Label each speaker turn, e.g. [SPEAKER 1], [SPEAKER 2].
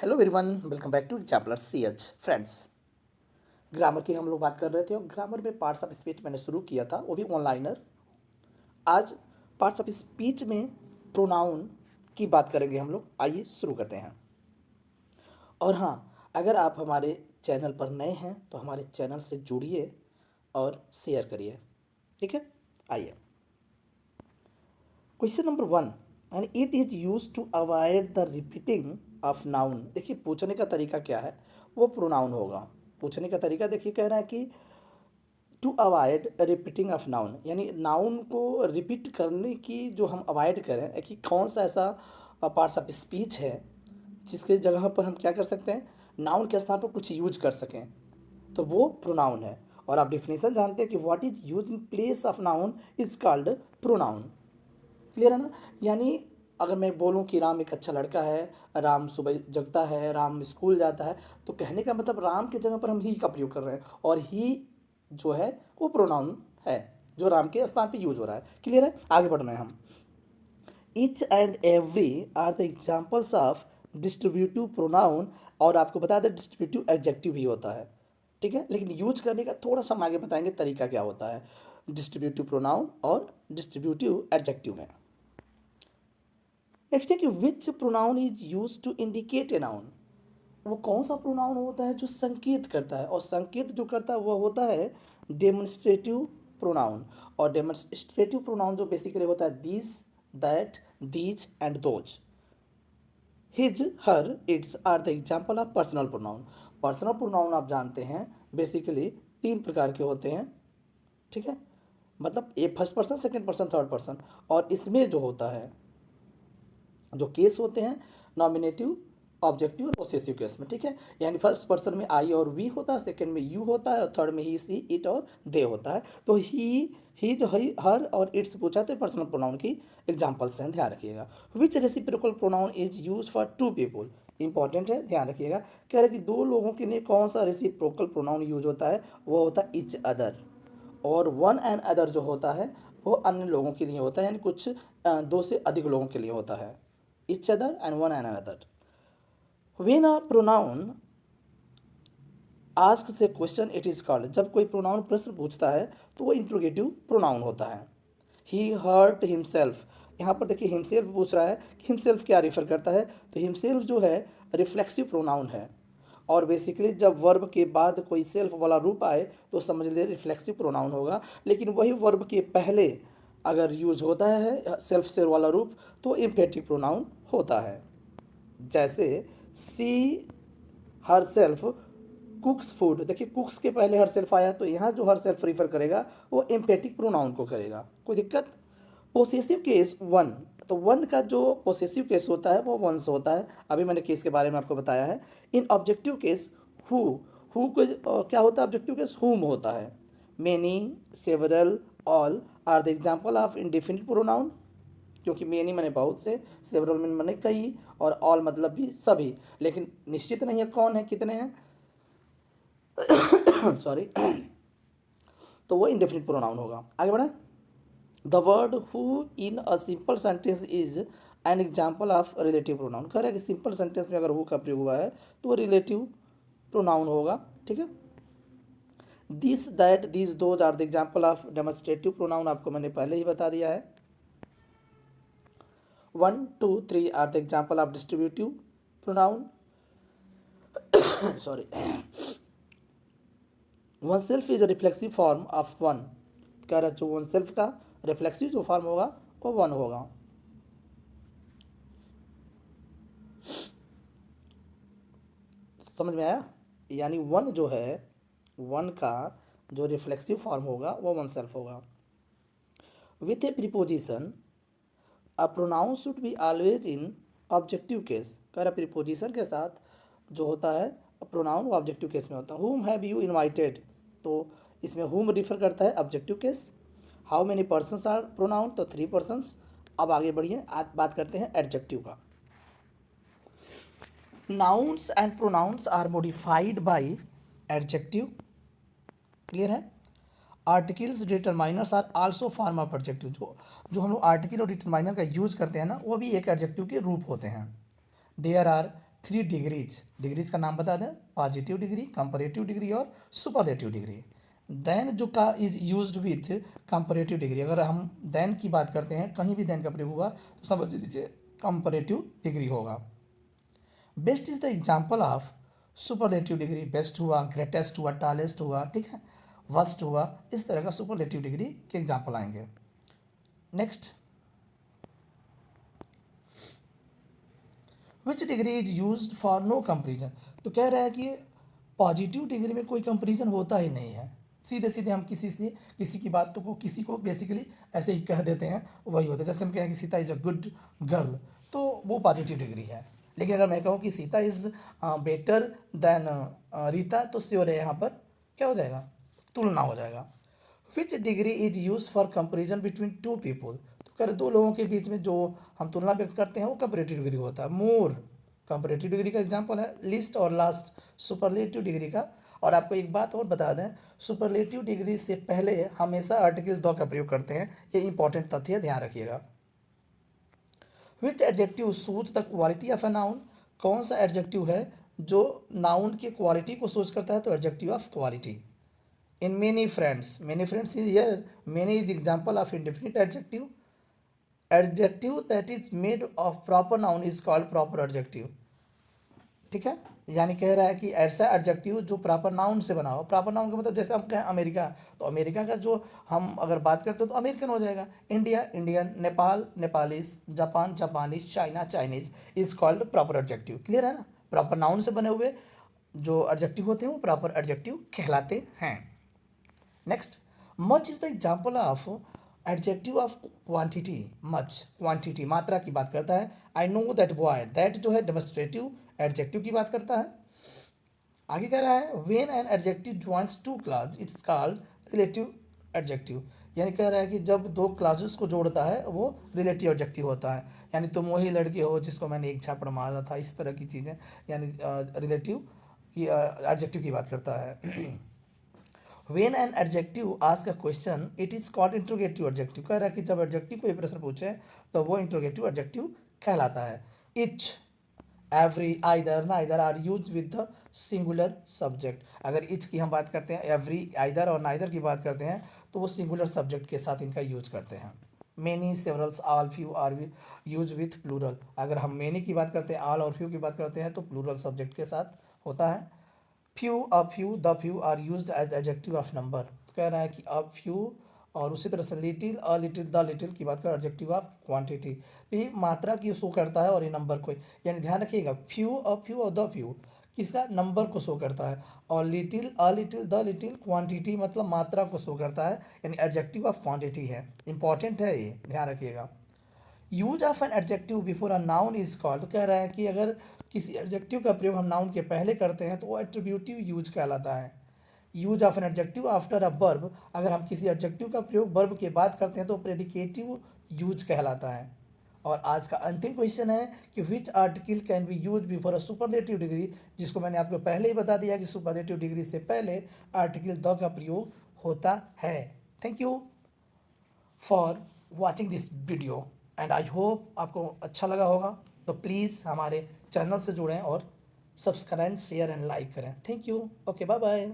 [SPEAKER 1] Hello everyone, welcome back to chapter CH friends. Grammar की हम लोग बात कर रहे थे और ग्रामर में पार्ट्स ऑफ स्पीच मैंने शुरू किया था, वो भी ऑनलाइनर। आज पार्ट्स ऑफ स्पीच में प्रोनाउन की बात करेंगे हम लोग। आइए शुरू करते हैं। और हाँ, अगर आप हमारे चैनल पर नए हैं तो हमारे चैनल से जुड़िए और शेयर करिए, ठीक है। आइए, question number 1, and it is use to avoid the repeating of noun. देखिए पूछने का तरीका क्या है, वो प्रोनाउन होगा। पूछने का तरीका देखिए, कह रहा है कि to avoid repeating of noun, यानी नाउन को रिपीट करने की जो हम अवॉइड करें कि कौन सा ऐसा पार्ट्स ऑफ स्पीच है जिसके जगह पर हम क्या कर सकते हैं, नाउन के स्थान पर कुछ यूज कर सकें, तो वो प्रोनाउन है। और आप डिफिनेशन जानते हैं कि what is use in place of noun is called pronoun. Clear है ना। यानी अगर मैं बोलूं कि राम एक अच्छा लड़का है, राम सुबह जगता है, राम स्कूल जाता है, तो कहने का मतलब राम की जगह पर हम ही का प्रयोग कर रहे हैं, और ही जो है वो प्रोनाउन है जो राम के स्थान पे यूज हो रहा है। क्लियर है, आगे बढ़ना है हम। Each and every are the examples of distributive pronoun. और आपको बता दें डिस्ट्रीब्यूटिव एडजेक्टिव भी होता है, ठीक है, लेकिन यूज करने का थोड़ा सा हम आगे बताएंगे तरीका क्या होता है डिस्ट्रीब्यूटिव प्रोनाउन और डिस्ट्रीब्यूटिव एडजेक्टिव में। नेक्स्ट है कि which pronoun is use to indicate a noun. वो कौन सा प्रोनाउन होता है जो संकेत करता है, और संकेत जो करता है वो होता है डेमोन्स्ट्रेटिव प्रोनाउन। और डेमोन्स्ट्रेटिव प्रोनाउन जो बेसिकली होता है this, that, these and those. His, her, its are the example of personal pronoun. Personal pronoun आप जानते हैं बेसिकली 3 प्रकार के होते हैं, ठीक है, मतलब a first person, second person, third person. और इसमें जो होता है, जो केस होते हैं, नॉमिनेटिव, ऑब्जेक्टिव और पोसेसिव केस में, ठीक है। यानी फर्स्ट पर्सन में आई और वी होता है, सेकंड में यू होता है, और थर्ड में ही, सी, इट और दे होता है। तो ही जो है, हर और इट्स पूछा तो पर्सनल प्रोनाउन की एग्जांपल्स हैं, ध्यान रखिएगा। Which reciprocal pronoun is use for 2 people. Important है, ध्यान रखिएगा। कह रहे कि 2 लोगों के लिए कौन सा रेसिप्रोकल प्रोनाउन यूज होता है, वो होता है इच अदर। और वन एंड अदर जो होता है वो अन्य लोगों के लिए होता है, यानी कुछ 2 से अधिक लोगों के लिए होता है। each other and one and another. When a pronoun asks a question it is called, जब कोई प्रोनाउन प्रश्न पूछता है तो वो इंट्रोगेटिव प्रोनाउन होता है। ही हर्ट हिमसेल्फ, यहाँ पर देखिए हिमसेल्फ पूछ रहा है कि हिमसेल्फ क्या रिफर करता है, तो हिमसेल्फ जो है रिफ्लेक्सिव प्रोनाउन है। और बेसिकली जब वर्ब के बाद कोई सेल्फ वाला रूप आए तो समझ ले रिफ्लेक्सिव प्रोनाउन होगा। लेकिन वही वर्ब के पहले अगर यूज होता है सेल्फ से वाला रूप तो इम्पेरेटिव प्रोनाउन होता है। जैसे सी हर सेल्फ कुक्स फूड, देखिए कुक्स के पहले हर सेल्फ आया तो यहाँ जो हर सेल्फ रिफर करेगा वो इम्पेटिक प्रोनाउन को करेगा। कोई दिक्कत। पोसेसिव केस वन, तो वन का जो पोसेसिव केस होता है वो वन से होता है, अभी मैंने केस के बारे में आपको बताया है। In objective case who, who को क्या होता है ऑब्जेक्टिव केस, हुम होता है। Many, several, all are the example of indefinite pronoun, क्योंकि मेनी मैंने बहुत से, सेवरल मैंने कई, और ऑल मतलब भी सभी, लेकिन निश्चित नहीं है कौन है, कितने हैं सॉरी तो वो इंडेफिनिट प्रोनाउन होगा। आगे बढ़े। The word who in a simple sentence is an example of relative pronoun. कह रहा है कि सिंपल सेंटेंस में अगर हु का प्रयोग हुआ है तो वो रिलेटिव प्रोनाउन होगा, ठीक है। This, that, these, those are the example of demonstrative pronoun, आपको मैंने पहले ही बता दिया है। 1, 2, 3 are the example of distributive pronoun sorry. Oneself is a reflexive form of one. कह रहा है जो वन सेल्फ का रिफ्लेक्सिव जो फॉर्म होगा वो वन होगा। समझ में आया। यानी वन जो है, वन का जो रिफ्लेक्सिव फॉर्म होगा वो वन सेल्फ होगा। With A preposition a pronoun should be always in objective case. कह रहा प्रीपोजिशन के साथ जो होता है प्रोनाउन वो ऑब्जेक्टिव केस में होता है। हुम हैव यू इनवाइटेड, तो इसमें हुम रिफर करता है objective case. How many persons are pronoun, तो 3 पर्सन्स। अब आगे बढ़िए, आज बात करते हैं एडजेक्टिव का। Nouns and pronouns are modified by adjective. Clear है। Articles determiners are also form of adjective. जो जो हम लोग आर्टिकल और डिटरमाइनर का यूज करते हैं ना, वो भी एक एडजेक्टिव के रूप होते हैं। देयर आर 3 डिग्रीज का नाम बता दें, पॉजिटिव डिग्री, कंपैरेटिव डिग्री और सुपरलेटिव डिग्री। देन जो का is used with comparative degree, अगर हम देन की बात करते हैं, कहीं भी देन का प्रयोग हुआ तो समझ लीजिए कंपैरेटिव डिग्री होगा। Best is the example of superlative degree, best हुआ, ग्रेटेस्ट हुआ, टॉलेस्ट हुआ, ठीक है, वर्स्ट हुआ, इस तरह का सुपरलेटिव डिग्री के एग्जाम्पल आएंगे। Next, which degree is use for no comparison, तो कह रहा है कि पॉजिटिव डिग्री में कोई कंपेरिजन होता ही नहीं है, सीधे सीधे हम किसी की बात को किसी को बेसिकली ऐसे ही कह देते हैं, वही होता है। जैसे हम कहें कि Sita is a good girl, तो वो पॉजिटिव डिग्री है। लेकिन अगर मैं कहूँ कि Sita is better than Rita, तो श्योर है यहाँ पर क्या हो जाएगा, तुलना हो जाएगा। विच degree is use for comparison between two people, तो कह रहे दो लोगों के बीच में जो हम तुलना व्यक्त करते हैं वो कंपेरेटिव डिग्री होता है। मोर कंपेरेटिव डिग्री का एग्जांपल है, लिस्ट और लास्ट सुपरलेटिव डिग्री का। और आपको एक बात और बता दें, सुपरलेटिव डिग्री से पहले हमेशा आर्टिकल द का प्रयोग करते हैं, ये इंपॉर्टेंट तथ्य ध्यान रखिएगा। Which adjective such the quality of a noun, कौन सा एडजेक्टिव है जो नाउन की क्वालिटी को सूच करता है, तो adjective of quality. In many friends is here, many is example of indefinite adjective. Adjective that is made of proper noun is called proper adjective, ठीक है। यानी कह रहा है कि ऐसा एडजेक्टिव जो प्रॉपर नाउन से बना हो। प्रॉपर नाउन का मतलब जैसे हम कहें अमेरिका, तो अमेरिका का जो हम अगर बात करते हो तो अमेरिकन हो जाएगा। India Indian, Nepal Nepalese, Japan Japanese, China Chinese is called proper adjective. Clear है ना, प्रॉपर नाउन से बने हुए जो एडजेक्टिव होते हैं वो प्रॉपर एडजेक्टिव कहलाते हैं। Next, much is the example of adjective of quantity. Much quantity मात्रा की बात करता है। I know that boy, that जो है डेमोन्स्ट्रेटिव एडजेक्टिव की बात करता है। आगे कह रहा है when an adjective joins two clause it's called relative adjective, यानी कह रहा है कि जब दो क्लासेस को जोड़ता है वो रिलेटिव एडजेक्टिव होता है। यानी तुम वही लड़के हो जिसको मैंने एक झापड़ मारा था, इस तरह की चीज़ें, यानी रिलेटिव की एडजेक्टिव की बात करता है। When an adjective ask a question, it is called interrogative adjective। कह रहा है कि जब एडजेक्टिव कोई प्रश्न पूछे तो वो इंट्रोगेटिव एडजेक्टिव कहलाता है। Each, every, either, neither are use with the singular subject. अगर इच की हम बात करते हैं, एवरी, आइदर और नाइदर की बात करते हैं, तो वो सिंगुलर सब्जेक्ट के साथ इनका यूज करते हैं। Many, severals, all, few are use with plural. अगर हम मेनी की बात करते हैं, ऑल और फ्यू की बात करते हैं, तो प्लूरल सब्जेक्ट के साथ होता है। Few, a few, the few are used as adjective of number. तो कह रहा है कि अ फ्यू, और उसी तरह से little, a little, the little की बात कर एडजेक्टिव ऑफ क्वांटिटी। तो ये मात्रा की शो करता है और ये नंबर को, यानी ध्यान रखिएगा, फ्यू, अ फ्यू और द फ्यू किसका, नंबर को शो करता है। और little, a little, the little quantity मतलब मात्रा को शो करता है, यानी एडजेक्टिव ऑफ क्वांटिटी है। इंपॉर्टेंट है ये, ध्यान रखिएगा। Use of an adjective before a noun is called, तो कह रहा है कि अगर किसी एडजेक्टिव का प्रयोग हम नाउन के पहले करते हैं तो वो एट्रीब्यूटिव यूज कहलाता है। Use of an adjective after a verb, अगर हम किसी एडजेक्टिव का प्रयोग वर्ब के बाद करते हैं तो प्रेडिकेटिव यूज कहलाता है। और आज का अंतिम क्वेश्चन है कि which article can be use before a superlative degree, जिसको मैंने आपको पहले ही बता दिया कि सुपरलेटिव डिग्री से पहले आर्टिकल द का प्रयोग होता है। Thank you for watching this video and I hope आपको अच्छा लगा होगा। तो प्लीज़ हमारे चैनल से जुड़ें और सब्सक्राइब, शेयर एंड लाइक करें। Thank you. Okay, bye bye.